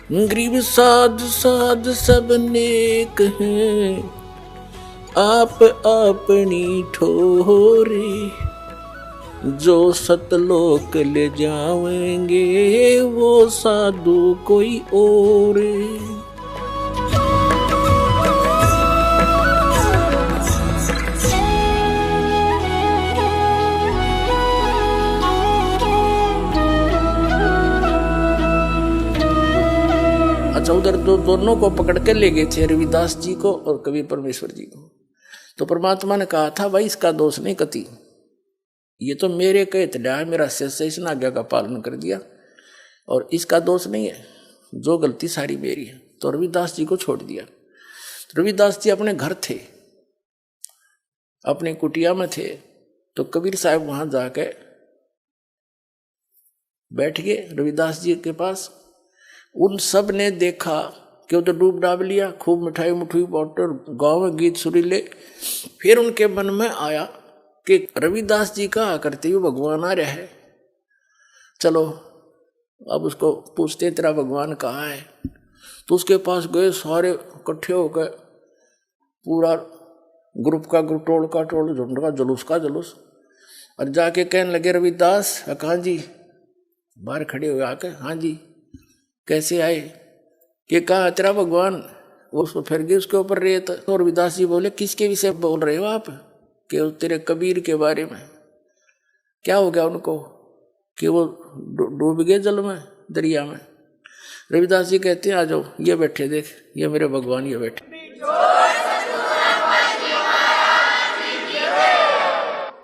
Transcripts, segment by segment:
गरीब साध साध सब नेक हैं, आप अपनी ठोरे, जो सतलोक ले जाएंगे वो साधु कोई और। अच्छा, उधर दोनों को पकड़ के ले गए थे, रविदास जी को और कवि परमेश्वर जी को। तो परमात्मा ने कहा था भाई इसका दोष नहीं कति, ये तो मेरे कहे तड़ा है, मेरा शिष्य इसने आज्ञा का पालन कर दिया और इसका दोष नहीं है, जो गलती सारी मेरी है। तो रविदास जी को छोड़ दिया। तो रविदास जी अपने घर थे, अपने कुटिया में थे। तो कबीर साहब वहां जाके बैठ गए रविदास जी के पास। उन सब ने देखा कि वो तो डूब डाब लिया, खूब मिठाई मुठाई बांटर, गाँव में गीत सुरीले। फिर उनके मन में आया कि रविदास जी का करते हुए भगवान आ रहा है, चलो अब उसको पूछते तेरा भगवान कहाँ है। तो उसके पास गए, सारे इकट्ठे होकर, पूरा ग्रुप का ग्रुप, टोल का टोल, झुंड का जुलूस का जुलूस, और जाके कहने लगे रविदास कहाँ जी, बाहर खड़े हुए आके, हाँ जी कैसे आए, कि कहा तेरा भगवान। वो उसको फिर गए उसके ऊपर रेत। तो रविदास जी बोले किसके विषय बोल रहे हो आप, कि तेरे कबीर के बारे में। क्या हो गया उनको कि वो डूब गए जल में, दरिया में। रविदास जी कहते हैं आ जाओ, ये बैठे, देख ये मेरे भगवान ये बैठे।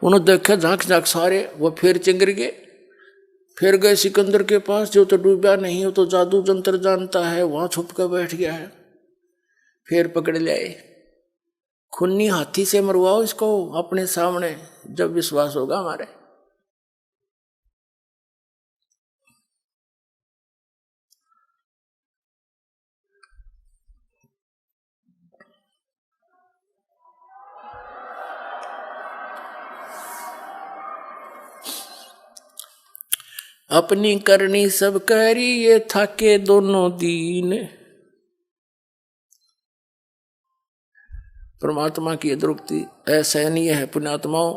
उन्होंने देखा झांक झांक सारे, वो फिर चिंगर गए। फिर गए सिकंदर के पास, जो तो डूबा नहीं, हो तो जादू जंतर जानता है, वहां छुप कर बैठ गया है। फिर पकड़ ले आए, खूनी हाथी से मरवाओ इसको अपने सामने, जब विश्वास होगा हमारे। अपनी करनी सब करी, ये थाके दोनों दीन। परमात्मा की द्रुपति असहनीय है पुण्यात्माओं।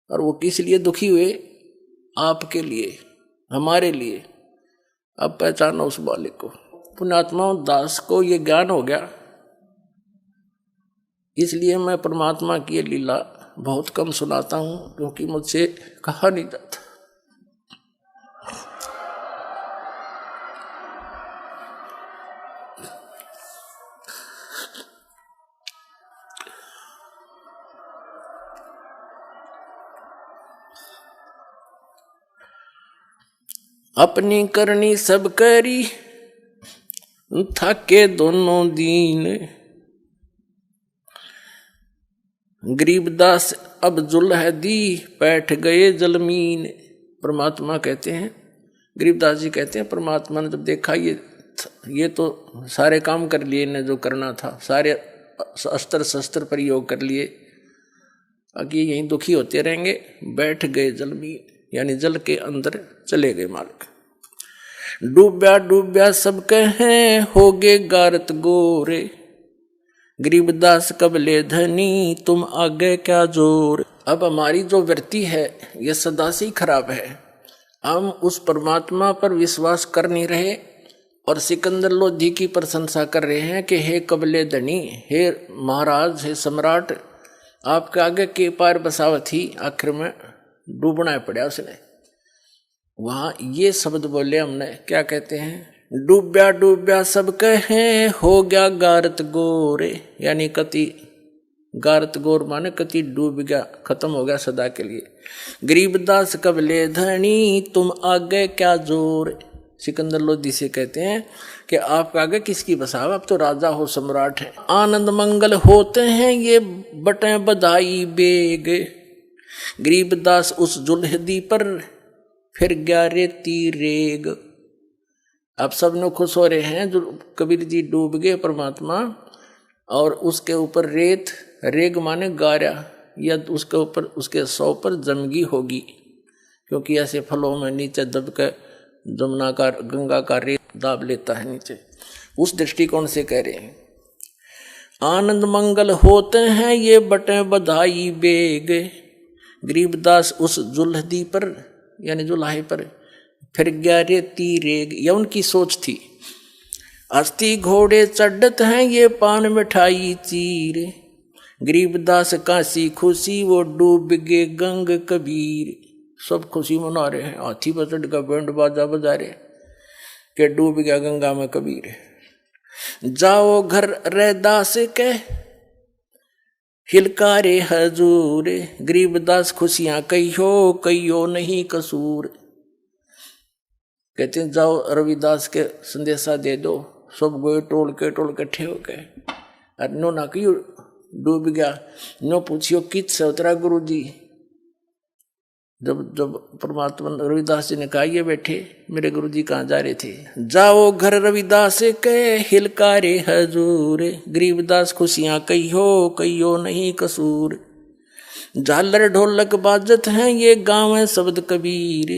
और वो किस लिए दुखी हुए, आपके लिए, हमारे लिए। अब पहचानो उस बालिक को। पुण्यात्माओं, दास को ये ज्ञान हो गया, इसलिए मैं परमात्मा की लीला बहुत कम सुनाता हूं, क्योंकि मुझसे कहा नहीं जाता। अपनी करनी सब करी, थाके दोनों दीन। गरीबदास अब जुल है दी, बैठ गए जलमीन। परमात्मा कहते हैं, गरीबदास जी कहते हैं, परमात्मा ने जब देखा ये तो सारे काम कर लिए ने जो करना था, सारे अस्त्र शस्त्र प्रयोग कर लिए, आगे यहीं दुखी होते रहेंगे, बैठ गए जलमीन, यानी जल के अंदर चले गए मालिक। डूब्या डूब्या सब कहें, हो गए गारत गोरे। गरीबदास कबले धनी, तुम आगे क्या जोर। अब हमारी जो वृत्ति है ये सदा से ही खराब है। हम उस परमात्मा पर विश्वास कर नहीं रहे और सिकंदर लोधी की प्रशंसा कर रहे हैं कि हे कबले धनी, हे महाराज, हे सम्राट, आपके आगे के पार बसावत ही। आखिर में डूबना पड़ा उसने। वहां ये शब्द बोले हमने, क्या कहते हैं, डूब्या डूब्या सब कहें, हो गया गारत गोरे। यानी कति गारत गोर माने कति डूब गया, खत्म हो गया सदा के लिए। गरीबदास कबले धनी, तुम आगे क्या जोर। सिकंदर लोधी से कहते हैं कि आप आगे किसकी बसाव, आप तो राजा हो, सम्राट है। आनंद मंगल होते हैं ये बटे बधाई बेग। गरीबदास उस जुल्हदी पर फिर ग्यारे तीरेग। अब सब लोग खुश हो रहे हैं, जो कबीर जी डूब गए परमात्मा, और उसके ऊपर रेत, रेग माने गारा, या उसके ऊपर उसके सौ पर जमगी होगी, क्योंकि ऐसे फलों में नीचे दब के जमुना का गंगा का रेत दाब लेता है नीचे, उस दृष्टिकोण से कह रहे हैं। आनंद मंगल होते हैं ये बटे बधाई बेग। गरीबदास उस जुल्हदी पर यानी जुलाहे पर फिर गया रे तीरेग, यह उनकी सोच थी। अस्थि घोड़े चढ़त हैं ये पान मिठाई चीर। गरीबदास काशी खुशी वो डूब गे गंग कबीर। सब खुशी मना रहे हैं, हाथी पर चढ़ का बैंड बाजा बजा रहे के डूब गया गंगा में कबीर। जाओ घर रैदास के हिलकारे हजूर। गरीबदास खुशियां कहियो नहीं कसूर। कहते हैं जाओ रविदास के संदेशा दे दो। सब गोए टोल के इकट्ठे हो गए। नो ना क्यों डूब गया, नो पूछियो कित से उतरा गुरु जी। जब परमात्मा रविदास जी ने कहा ये बैठे मेरे गुरु जी कहाँ जा रहे थे। जाओ घर रविदास के हिलकारे हजूर। गरीबदास खुशियां कहियो नहीं कसूर। झालर ढोलक बाजत हैं ये गाँव है शब्द कबीर।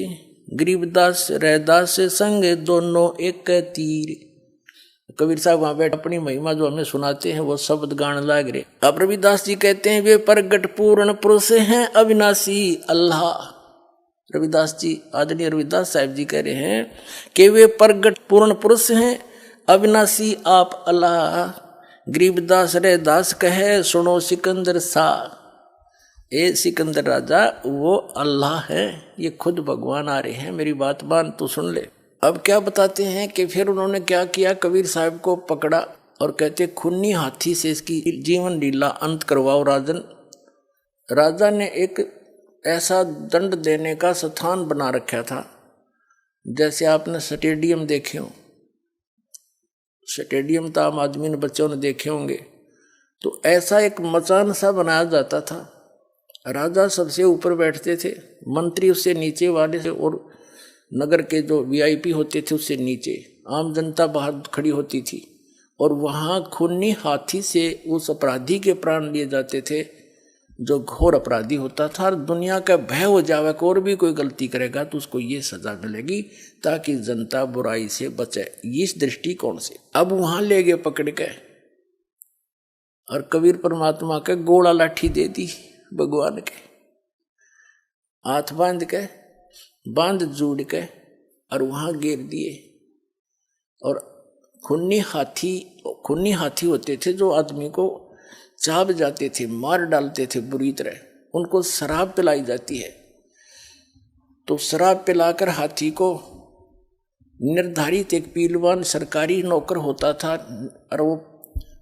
गरीबदास रैदास संग दोनों एक तीर। कबीर साहब वहां बैठ अपनी महिमा जो हमें सुनाते हैं वो शब्द गान लाग रहे। अब रविदास जी कहते हैं वे प्रगट पूर्ण पुरुष हैं अविनाशी अल्लाह। रविदास जी आदरणीय रविदास साहब जी कह रहे हैं कि वे प्रगट पूर्ण पुरुष हैं अविनाशी आप अल्लाह। गरीबदास रैदास कहे सुनो सिकंदर सा। ए सिकंदर राजा वो अल्लाह है, ये खुद भगवान आ रहे हैं, मेरी बात मान तू सुन ले। अब क्या बताते हैं कि फिर उन्होंने क्या किया, कबीर साहब को पकड़ा और कहते खूनी हाथी से इसकी जीवन लीला अंत करवाओ राजन। राजा ने एक ऐसा दंड देने का स्थान बना रखा था, जैसे आपने स्टेडियम देखे हो। स्टेडियम तो आम आदमी ने बच्चों ने देखे होंगे, तो ऐसा एक मचान सा बनाया जाता था। राजा सबसे ऊपर बैठते थे, मंत्री उससे नीचे वाले से, और नगर के जो वीआईपी होते थे उससे नीचे आम जनता बाहर खड़ी होती थी। और वहाँ खूनी हाथी से उस अपराधी के प्राण लिए जाते थे जो घोर अपराधी होता था। और दुनिया का भय हो जावे कि और भी कोई गलती करेगा तो उसको ये सजा मिलेगी ताकि जनता बुराई से बचे। इस दृष्टिकोण से अब वहाँ ले गए पकड़ के और कबीर परमात्मा के गोला लाठी दे दी भगवान के, हाथ बांध जोड़ के और वहां गिर दिए। और खूनी हाथी होते थे जो आदमी को चाब जाते थे, मार डालते थे बुरी तरह। उनको शराब पिलाई जाती है, तो शराब पिलाकर हाथी को निर्धारित एक पीलवान सरकारी नौकर होता था, और वो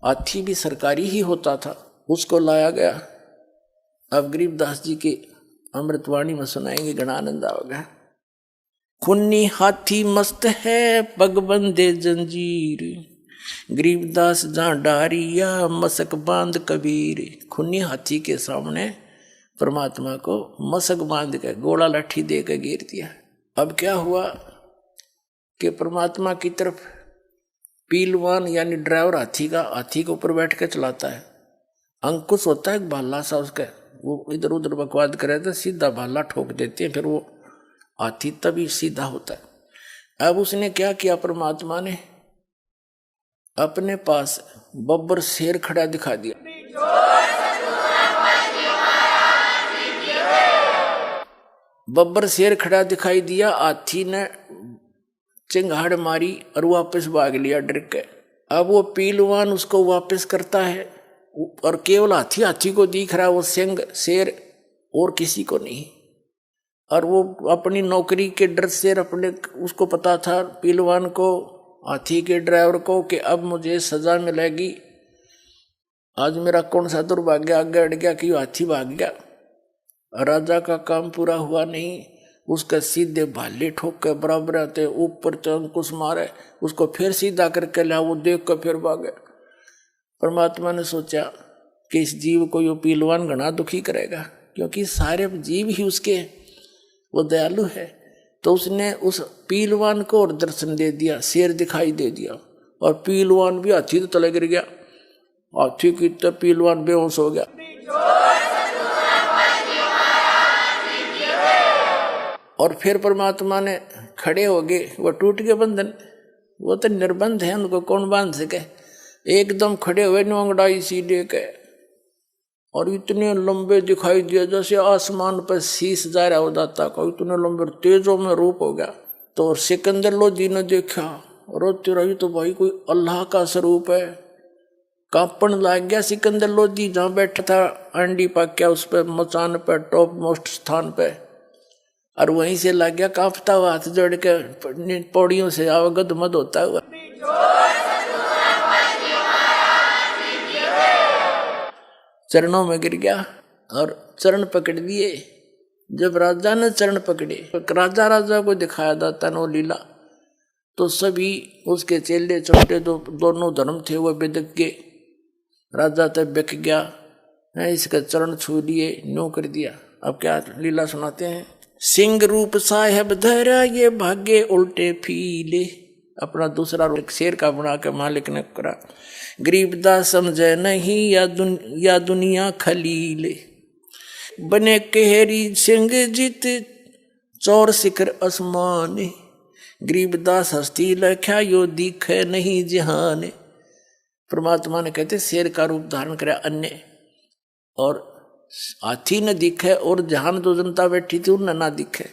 हाथी भी सरकारी ही होता था, उसको लाया गया। अब गरीबदास जी के अमृतवाणी में सुनाएंगे, घना आनंद आओगे। खूनी हाथी मस्त है पग बंदे जंजीर। गरीबदास जहाँ डारिया मसक बांध कबीर। खूनी हाथी के सामने परमात्मा को मसक बांध के गोला लाठी दे के गिर दिया। अब क्या हुआ कि परमात्मा की तरफ पीलवान यानी ड्राइवर हाथी के ऊपर बैठ के चलाता है। अंकुश होता है एक भाला सा उसका, वो इधर उधर बकवाद करे तो सीधा भाला ठोक देते हैं, फिर वो हाथी तभी सीधा होता है। अब उसने क्या किया, परमात्मा ने अपने पास बब्बर शेर खड़ा दिखा दिया। बब्बर शेर खड़ा दिखाई दिया, हाथी ने चिंगाड़ मारी और वापस भाग लिया डर के। अब वो पीलवान उसको वापस करता है और केवल हाथी को दिख रहा है, वो सिंह शेर और किसी को नहीं। और वो अपनी नौकरी के डर से उसको पता था पीलवान को, हाथी के ड्राइवर को, कि अब मुझे सजा मिलेगी। आज मेरा कौन सा दुर्भाग्य आगे अड़ गया कि हाथी भाग गया। राजा का काम पूरा हुआ नहीं, उसका सीधे भाले ठोक के बराबर आते ऊपर अंकुश मारे, उसको फिर सीधा करके ला, वो देख कर फिर भागे। परमात्मा ने सोचा कि इस जीव को यो पीलवान घना दुखी करेगा, क्योंकि सारे जीव ही उसके, वो दयालु है। तो उसने उस पीलवान को और दर्शन दे दिया, शेर दिखाई दे दिया, और पीलवान भी हाथी तो तले गिर गया। हाथी की तो पीलवान बेहोश हो गया। और फिर परमात्मा ने खड़े हो गए, वो टूट गए बंधन, वो तो निर्बंध है, उनको कौन बांध सके। एकदम खड़े हुए अंगड़ाई सी लेके, और इतने लंबे दिखाई दिए जैसे आसमान पर शीश जा रहा हो दाता का, इतने लंबे तेजों में रूप हो गया। तो सिकंदर लोधी ने देखा, और तेरा ही तो भाई कोई अल्लाह का स्वरूप है। कांपन लग गया सिकंदर लोधी, जहाँ बैठा था अंडी पाक्या उस पर मचान पर टॉप मोस्ट स्थान पे, और वहीं से लग गया कांपता हुआ, हाथ जोड़ के पौड़ियों से अवगत मत होता हुआ चरणों में गिर गया और चरण पकड़ दिए। जब राजा ने चरण पकड़े, राजा को दिखाया दाता नो लीला, तो सभी उसके चेले छोटे दोनों धर्म थे वो बेदक के। राजा तब बिक गया है, इसका चरण छू लिए, नो कर दिया। अब क्या लीला सुनाते हैं। सिंह रूप साहेब धरा ये भागे उल्टे फीले, अपना दूसरा रूप शेर का बना के मालिक ने करा। गरीबदास समझे नहीं या दुनिया खलीले, बने केहरी सिंह जीत चौर शिखर आसमान। गरीबदास हस्ती लख्या यो दिखे नहीं जहान। परमात्मा ने कहते शेर का रूप धारण करा अन्य, और हाथी न दिखे, और जहान तो जनता बैठी थी उन ना दिखे।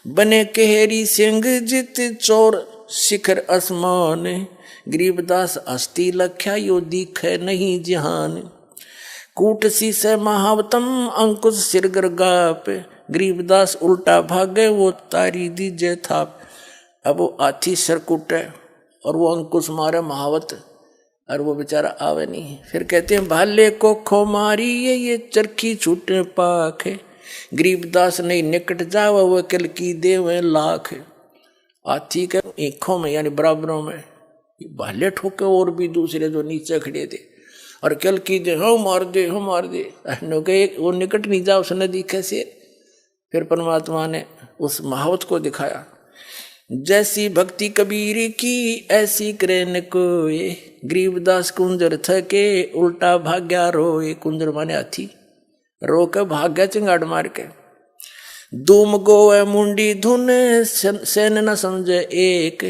बने केहरी सिंह जित चोर शिखर आसमान। गरीबदास हस्ती लख्या यो दिखे नहीं जहान। कूट शीश महावतम अंकुश सिरगर गाप। गरीबदास उल्टा भागे वो तारी दीजे थाप। अब वो हाथी सर कूटे और वो अंकुश मारे महावत, और वो बेचारा आवे नहीं। फिर कहते हैं भाले को खो मारी ये चरखी छूटे पाख। गरीबदास नहीं निकट जावा वो कल की देवे लाख। हाथी के आंखों में यानी बराबरों में भाले ठोके, और भी दूसरे जो नीचे खड़े थे, और कल की दे हम मार दे हम मार दे। वो निकट नहीं जा उसने दिखे से। फिर परमात्मा ने उस महावत को दिखाया, जैसी भक्ति कबीर की ऐसी करे न कोई। गरीबदास कुंजर थके उल्टा भाग्या रोए। कुंजर माने हाथी, रो के भाग्या चिंगाड़ मार के। दूम गोवे मुंडी धुन सेन न समझे एक।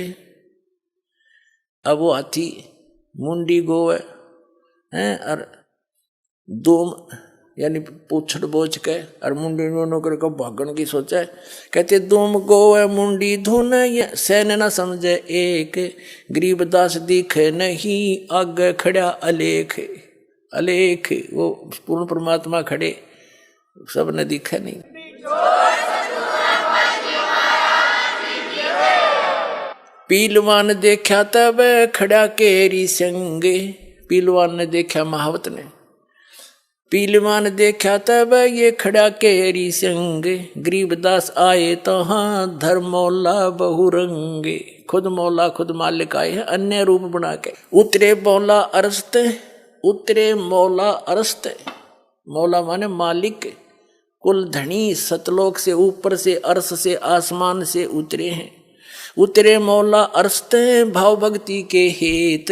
अब वो हाथी मुंडी गोवे हैं, और दूम यानी पूछड़ बोझ के, और मुंडी नो करके भागन की सोचा। कहते दुम गोवे मुंडी धुन सैन न समझे एक। गरीबदास दिखे नहीं आगे खड़ा अलेख। अलेख वो पूर्ण परमात्मा खड़े, सब ने दिखे नहीं। पीलवान देखा तब खड़ा केरी संगे। पीलवान ने देखा महावत ने, पीलवान देखा तब ये खड़ा केरी संग। गरीबदास आए तो हाँ धर्मौला बहुरंगे। खुद मौला खुद मालिक आए हैं अन्य रूप बना के। उतरे मौला अरस्त, उतरे मौला अरस्त। मौला माने मालिक, कुल धनी, सतलोक से ऊपर से अर्श से आसमान से उतरे हैं। उतरे मौला अरस्त भाव भक्ति के हेत।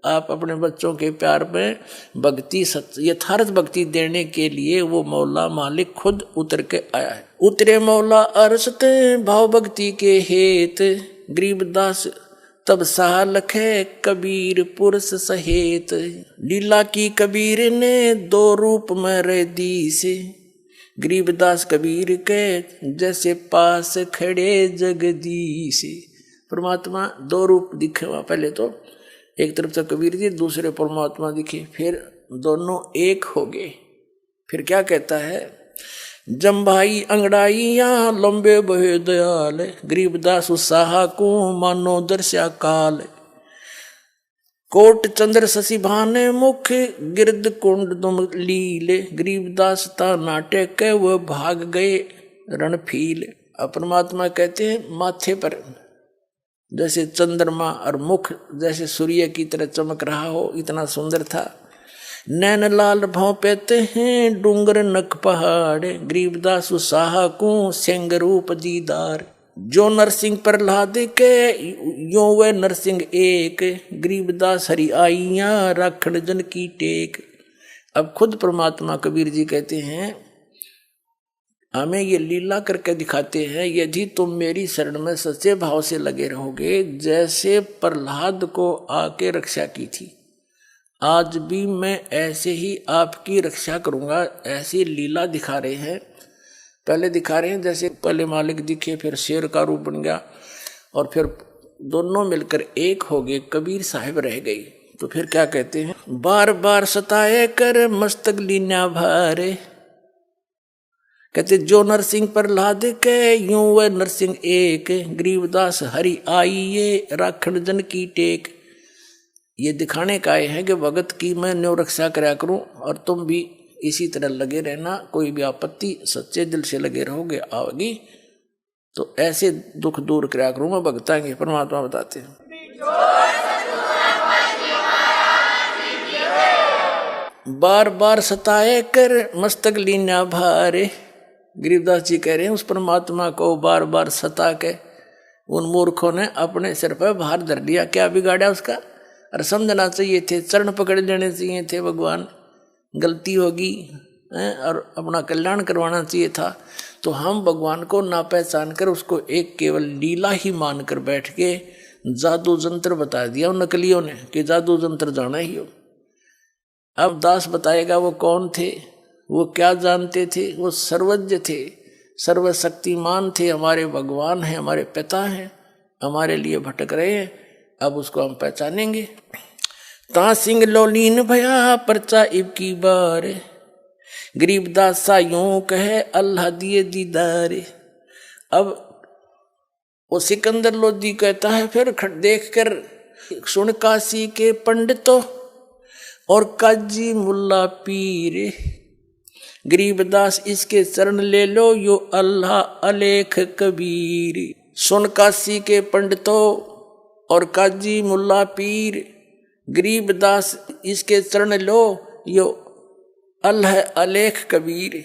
आप अपने बच्चों के प्यार में भक्ति यथार्थ भक्ति देने के लिए वो मौला मालिक खुद उतर के आया है। उतरे मौला अरसत भाव भक्ति के हेत। गरीबदास तब साह लखे कबीर पुरुष सहेत। लीला की कबीर ने दो रूप में रह दी से। गरीबदास कबीर के जैसे पास खड़े जगदीश। परमात्मा दो रूप दिखे वहां, पहले तो एक तरफ से कबीर जी, दूसरे परमात्मा दिखे, फिर दोनों एक हो गए। फिर क्या कहता है, जम्भाई अंगड़ाइया लंबे बहे दयाल। गरीबदास उत्साह को मानो दर्शा काल। कोट चंद्र शशि भाने मुख गिरद कुंड दुम लीले। गरीबदास ता नाटक के वह भाग गए रणफील। परमात्मा कहते हैं माथे पर जैसे चंद्रमा और मुख जैसे सूर्य की तरह चमक रहा हो, इतना सुंदर था। नैन लाल भाव पेते हैं डूंगर नक पहाड़। गरीबदास उत्साह को सिंह रूप दीदार। जो नरसिंह प्रहलाद के यो वे नरसिंह एक। गरीबदास हरि आइया राखण जन की टेक। अब खुद परमात्मा कबीर जी कहते हैं हमें ये लीला करके दिखाते हैं, यदि तुम मेरी शरण में सच्चे भाव से लगे रहोगे, जैसे प्रहलाद को आके रक्षा की थी, आज भी मैं ऐसे ही आपकी रक्षा करूंगा। ऐसी लीला दिखा रहे हैं। पहले दिखा रहे हैं जैसे पहले मालिक दिखे, फिर शेर का रूप बन गया, और फिर दोनों मिलकर एक हो गए, कबीर साहब रह गई। तो फिर क्या कहते हैं, बार बार सताए कर मस्तक लीना भारे, कहते जो नरसिंह प्रहलाद के यूं वह नरसिंह एक, गरीबदास हरि आइए राखण जन की टेक। ये दिखाने का है कि भगत की मैं न्यो रक्षा कराया करूं, और तुम भी इसी तरह लगे रहना। कोई भी आपत्ति सच्चे दिल से लगे रहोगे, आओगी तो ऐसे दुख दूर कराया करूं मैं भगता के। परमात्मा बताते हैं, बार बार सताए कर मस्तक लीना भारे। गरीबदास जी कह रहे हैं उस परमात्मा को बार बार सता के उन मूर्खों ने अपने सिर पर भार धर लिया। क्या बिगाड़ा उसका? और समझना चाहिए थे, चरण पकड़ लेने चाहिए थे, भगवान गलती होगी और अपना कल्याण करवाना चाहिए था। तो हम भगवान को ना पहचान कर उसको एक केवल लीला ही मानकर बैठ के जादू जंत्र बता दिया उन नकलियों ने कि जादू जंत्र जाना ही हो। अब दास बताएगा वो कौन थे, वो क्या जानते थे। वो सर्वज्ञ थे, सर्वशक्तिमान थे, हमारे भगवान हैं, हमारे पिता हैं, हमारे लिए भटक रहे हैं। अब उसको हम पहचानेंगे। ता सिंह लोलीन भया परचा इब की बार, गरीबदास सा यूं कहे अल्लाह दिए दीदार। अब वो सिकंदर लोधी कहता है, फिर देख कर सुन काशी के पंडितों और काजी मुल्ला पीर, गरीबदास इसके चरण ले लो यो अल्लाह अलेख कबीर। सुन काशी के पंडितों और काजी मुल्ला पीर, गरीबदास इसके चरण लो यो अल्लाह अलेख कबीर।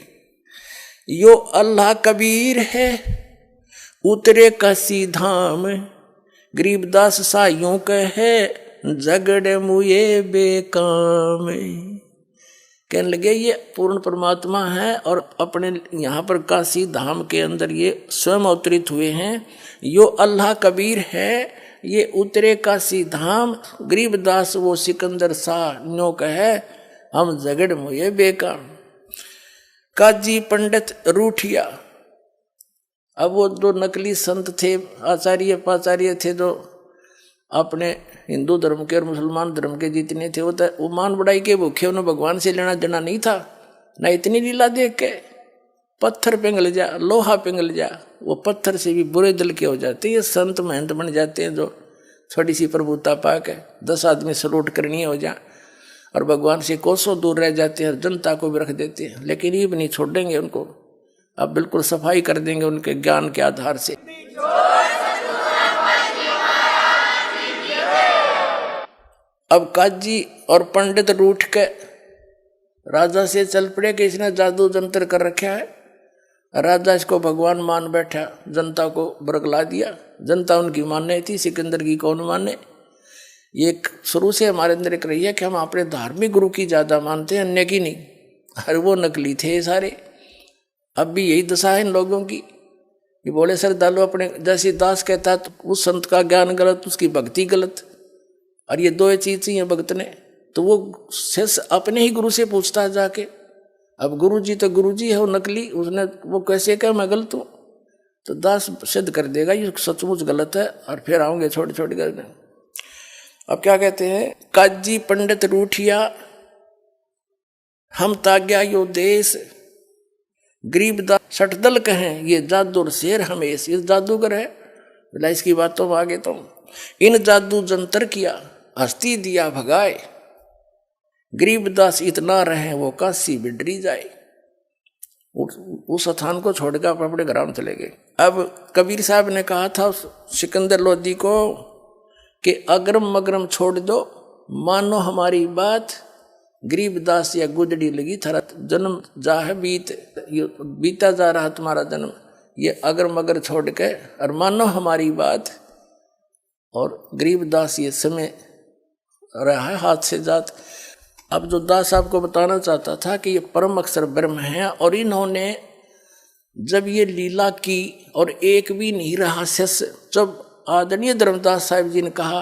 यो अल्लाह कबीर है उतरे काशी धाम, गरीबदास सा यूं कहे झगड़े मुए बेकाम। कहने लगे ये पूर्ण परमात्मा है और अपने यहाँ पर काशी धाम के अंदर ये स्वयं अवतरित हुए हैं। यो अल्लाह कबीर है, ये उतरे काशी धाम, गरीबदास वो सिकंदर सा न्यो कहे हम झगड़ मुए बेकाम। काजी पंडित रूठिया। अब वो दो नकली संत थे, आचार्य पाचार्य थे, जो अपने हिंदू धर्म के और मुसलमान धर्म के जितने थे वो मान बढ़ाई के भूखे, उन्हें भगवान से लेना देना नहीं था। ना इतनी लीला देख के पत्थर पिघल जा, लोहा पिघल जा, वो पत्थर से भी बुरे दिल के हो जाते हैं। ये संत महंत बन जाते हैं जो थोड़ी सी प्रभुता पाके 10 आदमी सलूट करनी हो जा और भगवान से कोसों दूर रह जाते हैं, जनता को भी रख देते हैं। लेकिन ये भी नहीं छोड़ेंगे उनको, अब बिल्कुल सफाई कर देंगे उनके ज्ञान के आधार से। अब काजी और पंडित रूठ के राजा से चल पड़े कि इसने जादू जंतर कर रखा है। राजा इसको भगवान मान बैठा, जनता को बरगला दिया। जनता उनकी मानने थी, सिकंदर की कौन माने। ये शुरू से हमारे अंदर एक रही है कि हम अपने धार्मिक गुरु की ज्यादा मानते हैं, अन्य की नहीं। और वो नकली थे सारे। अब भी यही दशा है इन लोगों की। ये बोले श्रद्धालु अपने जैसे दास कहता तो उस संत का ज्ञान गलत, उसकी भक्ति गलत, और ये दो चीज चाहिए भक्त ने। तो वो शिष्य अपने ही गुरु से पूछता है जाके। अब गुरु जी तो गुरु जी है, वो नकली, उसने वो कैसे कहे मैं गलत हूँ। तो दास सिद्ध कर देगा ये सचमुच गलत है, और फिर आओगे छोटे छोटे करने। अब क्या कहते हैं, काजी पंडित रूठिया हम ताग्या यो देश, गरीबदास सटदल कहें ये जादू शेर हमेश। ये जादूगर है, बोला इसकी बात तो आगे तो इन जादू जंतर किया हस्ती दिया भगाए, गरीबदास इतना रहे वो काशी बिडरी जाए। उस स्थान को छोड़कर अपने घर में चले गए। अब कबीर साहब ने कहा था उस सिकंदर लोधी को कि अग्रम मगरम छोड़ दो, मानो हमारी बात, गरीबदास या गुजड़ी लगी थारा जन्म जा है बीता जा रहा तुम्हारा जन्म, ये अगर मगर छोड़ के और मानो हमारी बात। और गरीबदास ये समय रहा है हाथ से जात। अब जो दास साहब को बताना चाहता था कि ये परम अक्षर ब्रह्म है और इन्होंने जब ये लीला की और एक भी नहीं रहा शेष, जब आदरणीय धर्मदास साहिब जी ने कहा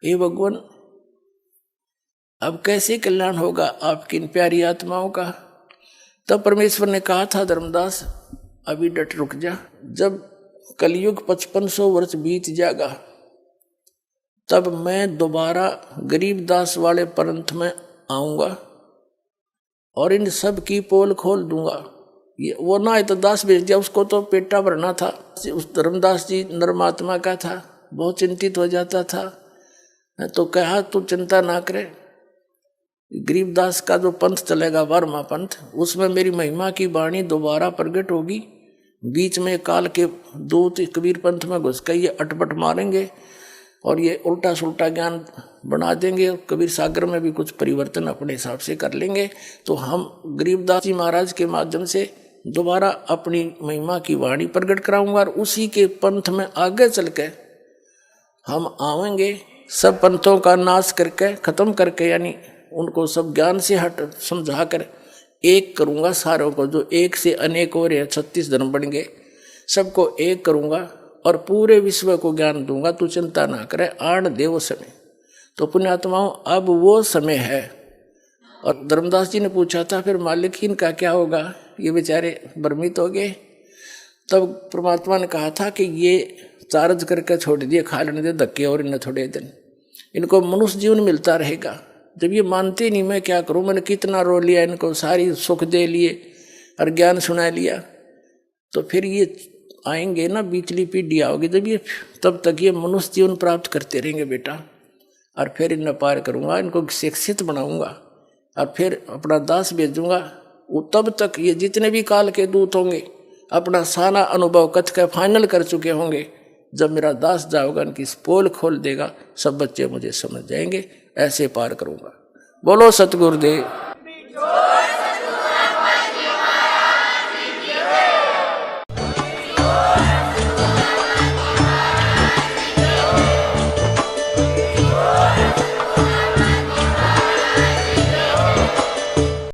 हे भगवान अब कैसे कल्याण होगा आपकी इन प्यारी आत्माओं का, तब परमेश्वर ने कहा था धर्मदास अभी डट रुक जा, जब कलयुग 5500 वर्ष बीत जाएगा तब मैं दोबारा गरीबदास वाले पंथ में आऊंगा और इन सब की पोल खोल दूंगा। ये वो ना तो दास भेज दिया, उसको तो पेटा भरना था। उस धर्मदास जी नरमात्मा का था, बहुत चिंतित हो जाता था, तो कहा तू चिंता ना करे, गरीबदास का जो पंथ चलेगा वर्मा पंथ, उसमें मेरी महिमा की वाणी दोबारा प्रकट होगी। बीच में काल के दूत कबीर पंथ में घुस कर ये अटपट मारेंगे और ये उल्टा सुल्टा ज्ञान बना देंगे और कबीर सागर में भी कुछ परिवर्तन अपने हिसाब से कर लेंगे। तो हम गरीबदास जी महाराज के माध्यम से दोबारा अपनी महिमा की वाणी प्रकट कराऊंगा और उसी के पंथ में आगे चल के हम आवेंगे, सब पंथों का नाश करके खत्म करके, यानी उनको सब ज्ञान से हट समझा कर एक करूंगा सारों को, जो एक से अनेक हो रहे 36 धर्म बन गए, सबको एक करूंगा और पूरे विश्व को ज्ञान दूंगा, तू चिंता ना करे, आण दे वो समय। तो पुण्यात्माओं अब वो समय है। और धर्मदास जी ने पूछा था फिर मालिक इनका क्या होगा, ये बेचारे भ्रमित हो गए। तब परमात्मा ने कहा था कि ये चार्ज करके छोड़ दिए, खा लेने दे धक्के और इन्हें थोड़े दिन, इनको मनुष्य जीवन मिलता रहेगा। जब ये मानते नहीं मैं क्या करूं, मैंने कितना रो लिया इनको, सारी सुख दे लिए और ज्ञान सुना लिया, तो फिर ये आएंगे ना, बीचली पीढ़ी आओगी जब ये, तब तक ये मनुष्य जीवन प्राप्त करते रहेंगे बेटा, और फिर इन्हें पार करूंगा, इनको शिक्षित बनाऊंगा और फिर अपना दास भेजूंगा। वो तब तक ये जितने भी काल के दूत होंगे अपना सारा अनुभव कथ का फाइनल कर चुके होंगे। जब मेरा दास जाओगा इनकी पोल खोल देगा, सब बच्चे मुझे समझ जाएंगे, ऐसे पार करूंगा। बोलो सतगुरुदेव।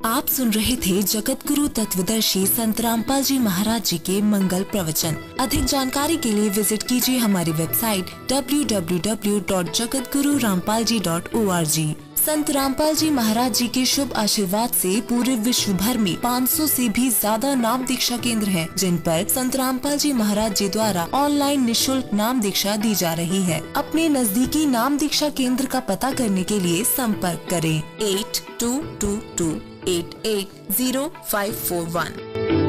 आप सुन रहे थे जगत गुरु तत्वदर्शी संत रामपाल जी महाराज जी के मंगल प्रवचन। अधिक जानकारी के लिए विजिट कीजिए हमारी वेबसाइट www.jagatgururampalji.org। संत रामपाल जी महाराज जी के शुभ आशीर्वाद से पूरे विश्व भर में 500 से भी ज्यादा नाम दीक्षा केंद्र हैं, जिन पर संत रामपाल जी महाराज जी द्वारा ऑनलाइन निशुल्क नाम दीक्षा दी जा रही है। अपने नजदीकी नाम दीक्षा केंद्र का पता करने के लिए संपर्क करें 8222880541।